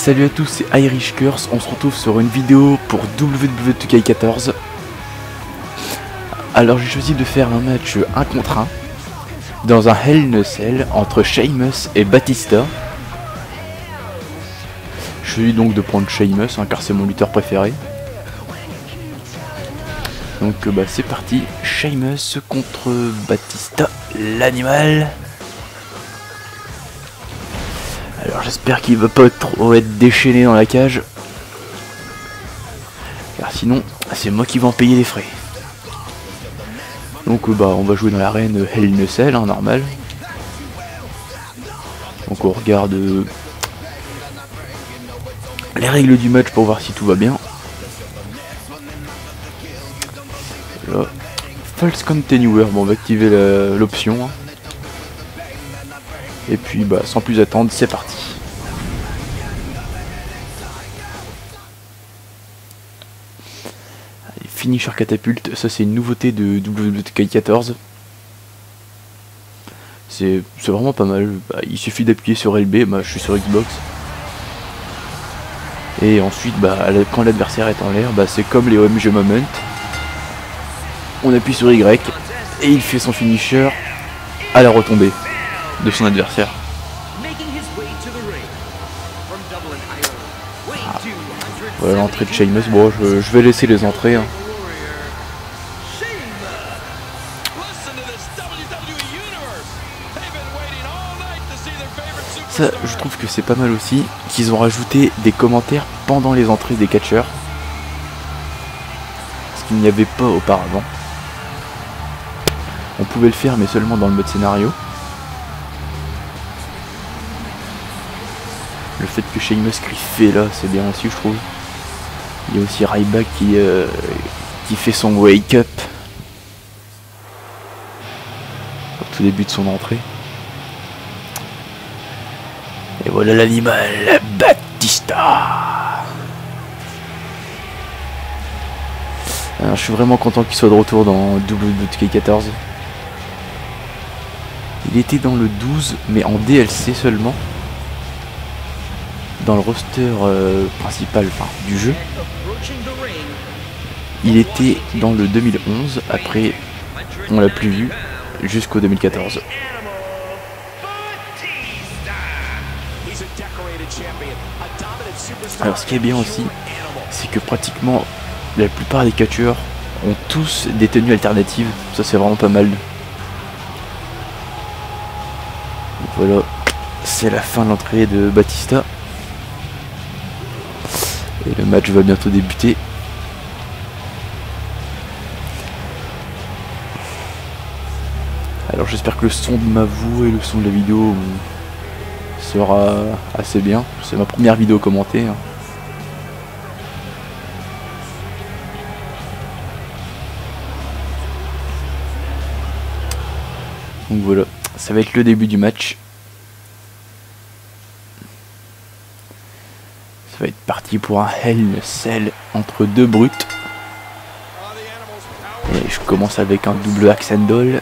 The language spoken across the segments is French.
Salut à tous, c'est Irish Curse, on se retrouve sur une vidéo pour WWE 2K14. Alors j'ai choisi de faire un match 1 contre 1 dans un Hell in a Cell entre Sheamus et Batista. Je choisis donc de prendre Sheamus car c'est mon lutteur préféré. Donc c'est parti, Sheamus contre Batista, l'animal. Alors j'espère qu'il va pas trop être déchaîné dans la cage, car sinon c'est moi qui vais en payer les frais. Donc on va jouer dans l'arène Hell in a Cell, normal. Donc on regarde les règles du match pour voir si tout va bien. Là, False Continuer, on va activer l'option. Et puis sans plus attendre, c'est parti. Allez, finisher catapulte, ça c'est une nouveauté de WWE 2K14. C'est vraiment pas mal. Il suffit d'appuyer sur LB, je suis sur Xbox. Et ensuite quand l'adversaire est en l'air, c'est comme les OMG Moment. On appuie sur Y et il fait son finisher à la retombée de son adversaire. Voilà l'entrée de Sheamus. Bon, je vais laisser les entrées. Ça, je trouve que c'est pas mal aussi qu'ils ont rajouté des commentaires pendant les entrées des catcheurs, ce qu'il n'y avait pas auparavant. On pouvait le faire mais seulement dans le mode scénario. Le fait que Sheamus griffe là, c'est bien aussi, je trouve. Il y a aussi Ryback qui fait son wake up au tout début de son entrée. Et voilà l'animal, Batista. Alors, je suis vraiment content qu'il soit de retour dans WWE 2K14. Il était dans le 12 mais en DLC seulement. Dans le roster principal du jeu. Il était dans le 2011, après on l'a plus vu jusqu'au 2014. Alors ce qui est bien aussi, c'est que pratiquement la plupart des catcheurs ont tous des tenues alternatives, ça c'est vraiment pas mal. Donc voilà, c'est la fin de l'entrée de Batista. Et le match va bientôt débuter. Alors j'espère que le son de ma voix et le son de la vidéo sera assez bien. C'est ma première vidéo commentée. Donc voilà, ça va être le début du match. Ça va être parti pour un Hell in a Cell entre deux brutes. Et je commence avec un double axe handle.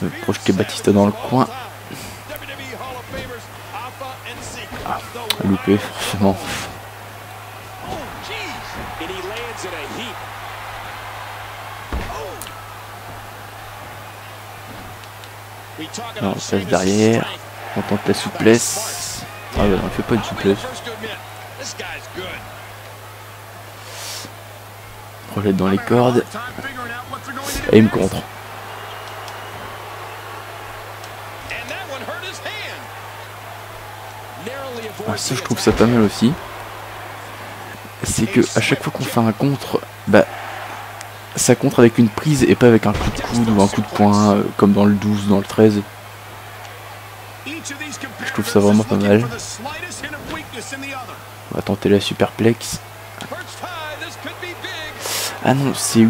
Je vais projeter Batista dans le coin. Loupé forcément. Alors, on passe derrière. On tente la souplesse. Ah ouais, on fait pas une souplesse. Projette dans les cordes. Et il me contre. Ah, ça je trouve ça pas mal aussi. C'est que à chaque fois qu'on fait un contre, ça contre avec une prise et pas avec un coup de coude ou un coup de poing comme dans le 12, dans le 13. Je trouve ça vraiment pas mal. On va tenter la superplex. Ah non, c'est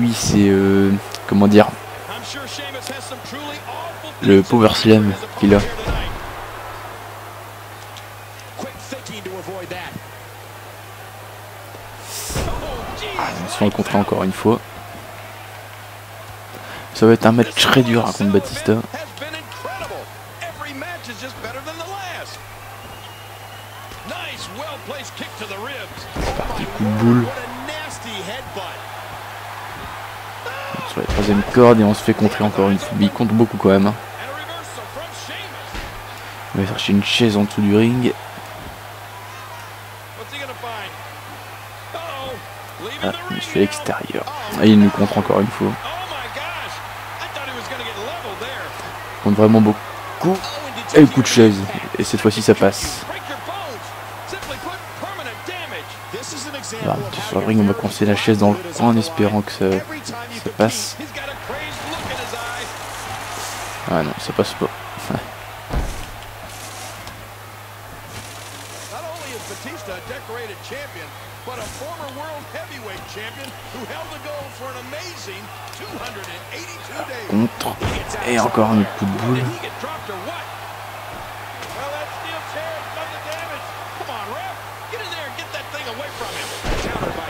comment dire, le power slam qu'il a. On se fait rencontrer encore une fois. Ça va être un match très dur contre Batista. C'est parti, coup de boule. Sur la troisième corde et on se fait contrer encore une fois. Il compte beaucoup quand même. Hein. On va chercher une chaise en dessous du ring. Ah, il se fait à l'extérieur. Et il nous contre encore une fois. Il compte vraiment beaucoup. Et le coup de chaise. Et cette fois-ci ça passe. Alors, sur le ring, on va coincer la chaise dans le coin en espérant que ça passe. Ah non, ça passe pas. Contre. Et encore un autre coup de boule.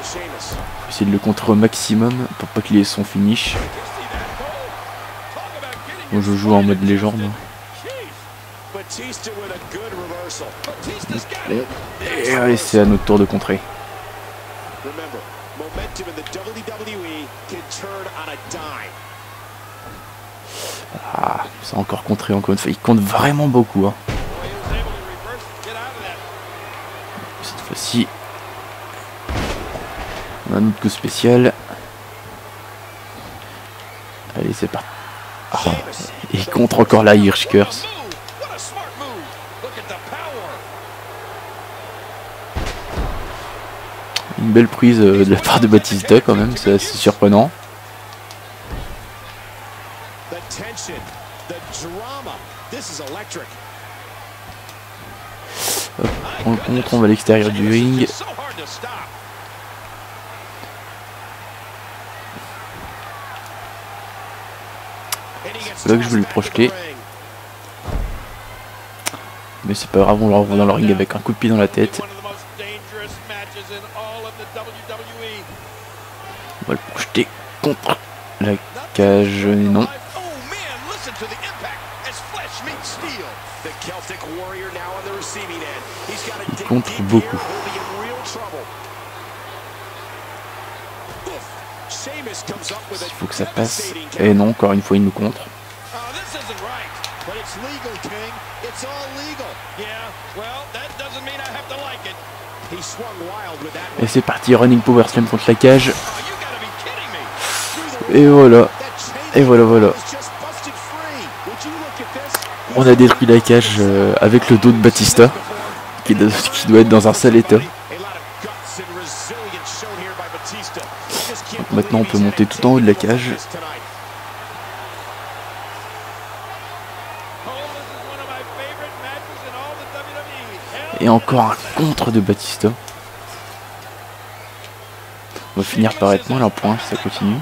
Faut essayer de le contrer au maximum pour pas qu'il ait son finish. Moi je joue en mode légende. Et allez, c'est à notre tour de contrer. Ah, c'est encore contré encore une fois. Il compte vraiment beaucoup. Hein. Cette fois-ci, on a un autre coup spécial. Allez, c'est parti. Ah, il contre encore la Hirsch Curse. Une belle prise de la part de Batista quand même, c'est assez surprenant. Hop, on le contre, on va à l'extérieur du ring. C'est là que je voulais le projeter. Mais c'est pas grave, on le renvoie dans le ring avec un coup de pied dans la tête. On va le projeter contre la cage, non. Il contre beaucoup. Il faut que ça passe. Et non, encore une fois, il nous contre. Et c'est parti, running power slam contre la cage. Et voilà. Et voilà. On a détruit la cage avec le dos de Batista, qui doit être dans un sale état. Donc maintenant on peut monter tout en haut de la cage. Et encore un contre de Batista. On va finir par être moins en point si ça continue.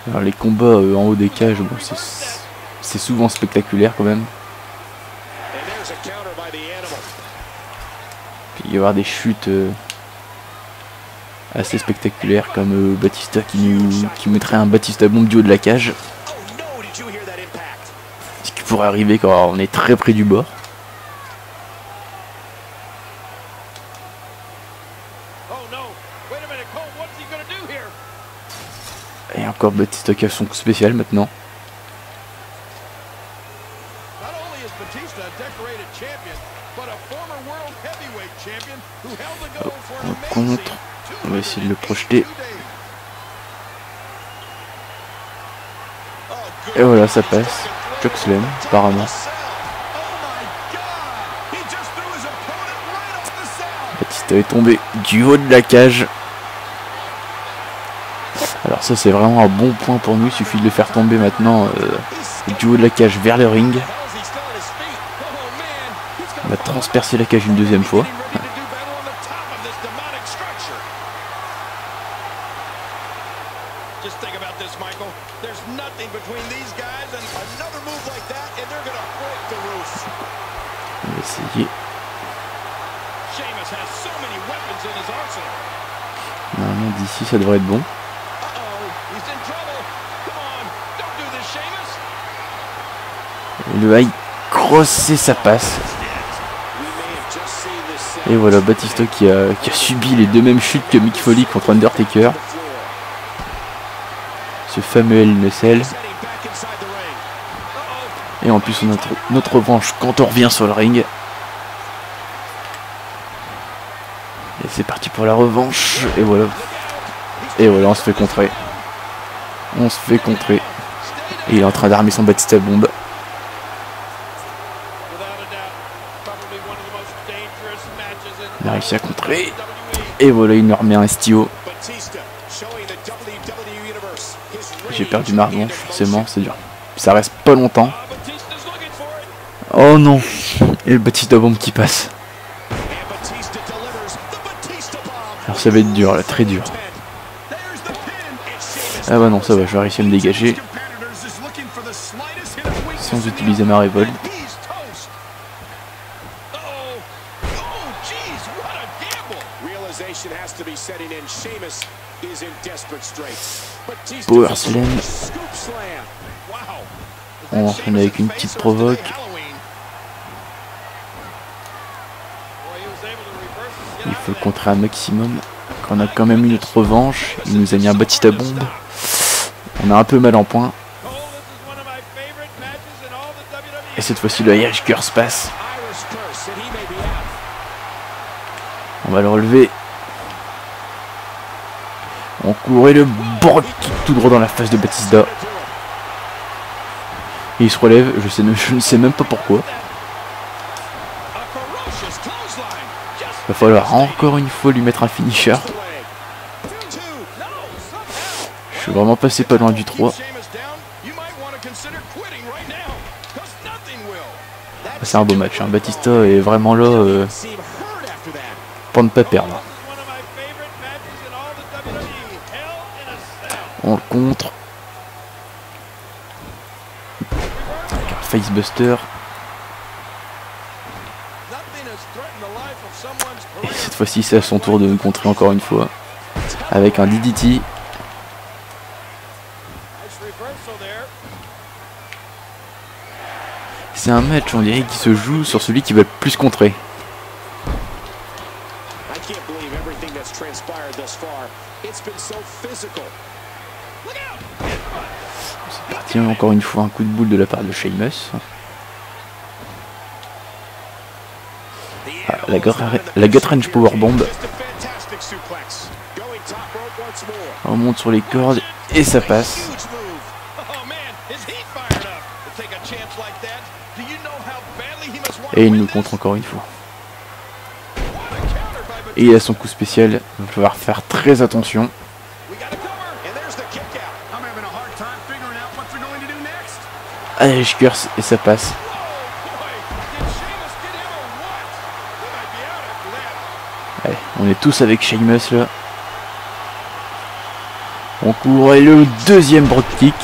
Alors les combats en haut des cages, bon, c'est souvent spectaculaire quand même. Puis il va y avoir des chutes assez spectaculaires comme Batista qui mettrait un Batista bombe du haut de la cage. Ce qui pourrait arriver quand on est très près du bord. Et encore Batista qui a son coup spécial maintenant. On contre. On va essayer de le projeter. Et voilà, ça passe. Chokeslam, apparemment. Batista est tombé du haut de la cage. Alors ça c'est vraiment un bon point pour nous, il suffit de le faire tomber maintenant du haut de la cage vers le ring. On va transpercer la cage une deuxième fois. On va essayer. Normalement d'ici ça devrait être bon. Le high cross et ça passe. Et voilà, Batista qui a subi les deux mêmes chutes que Mick Foley contre Undertaker. Ce fameux Hell in a Cell. Et en plus on a notre revanche quand on revient sur le ring. Et c'est parti pour la revanche. Et voilà. Et voilà, on se fait contrer. On se fait contrer. Et il est en train d'armer son Batista Bomb. Il a réussi à contrer. Et voilà, il nous remet un STO. J'ai perdu ma revanche, forcément, c'est dur. Ça reste pas longtemps. Oh non. Et le Batista Bomb qui passe. Alors ça va être dur là, très dur. Ah bah non, ça va, je vais réussir à me dégager. Sans utiliser ma révolte. Power Slam. On enchaîne avec une petite provoque. Il faut le contrer un maximum. On a quand même eu notre revanche. Il nous a mis un Batista Bomb. On a un peu mal en point. Et cette fois-ci le Irish Curse passe. On va le relever. On courait le broad kick tout droit dans la face de Batista. Et il se relève, je ne sais même pas pourquoi. Il va falloir encore une fois lui mettre un finisher. Je suis vraiment passé pas loin du 3. C'est un beau match, hein. Batista est vraiment là pour ne pas perdre. On le contre. Avec un facebuster. Et cette fois-ci c'est à son tour de me contrer encore une fois. Avec un DDT. C'est un match, on dirait, qui se joue sur celui qui va le plus contrer. C'est parti, encore une fois un coup de boule de la part de Sheamus. Ah, la Gut Range Powerbomb. On monte sur les cordes et ça passe. Et il nous contre encore une fois. Et il a son coup spécial. Il va falloir faire très attention. Allez, je curse et ça passe. Allez, on est tous avec Sheamus là. On court et le deuxième broad kick.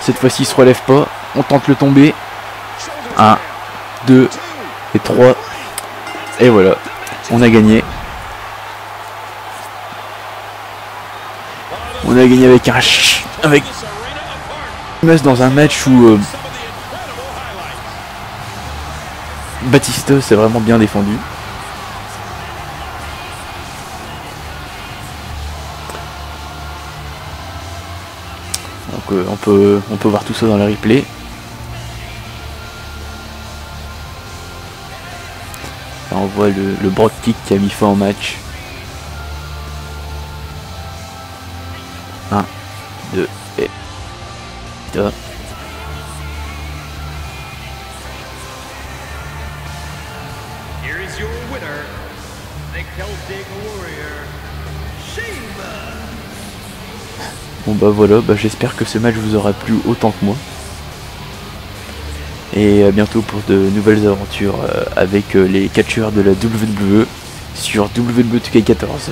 Cette fois-ci il se relève pas. On tente le tomber. 1, 2 et 3. Et voilà. On a gagné. On a gagné avec avec Sheamus dans un match où Batista s'est vraiment bien défendu. Donc on peut voir tout ça dans le replay. Là, on voit le broad kick qui a mis fin au match. 1, 2 et 2. Bon bah voilà, j'espère que ce match vous aura plu autant que moi. Et à bientôt pour de nouvelles aventures avec les catcheurs de la WWE sur WWE 2K14.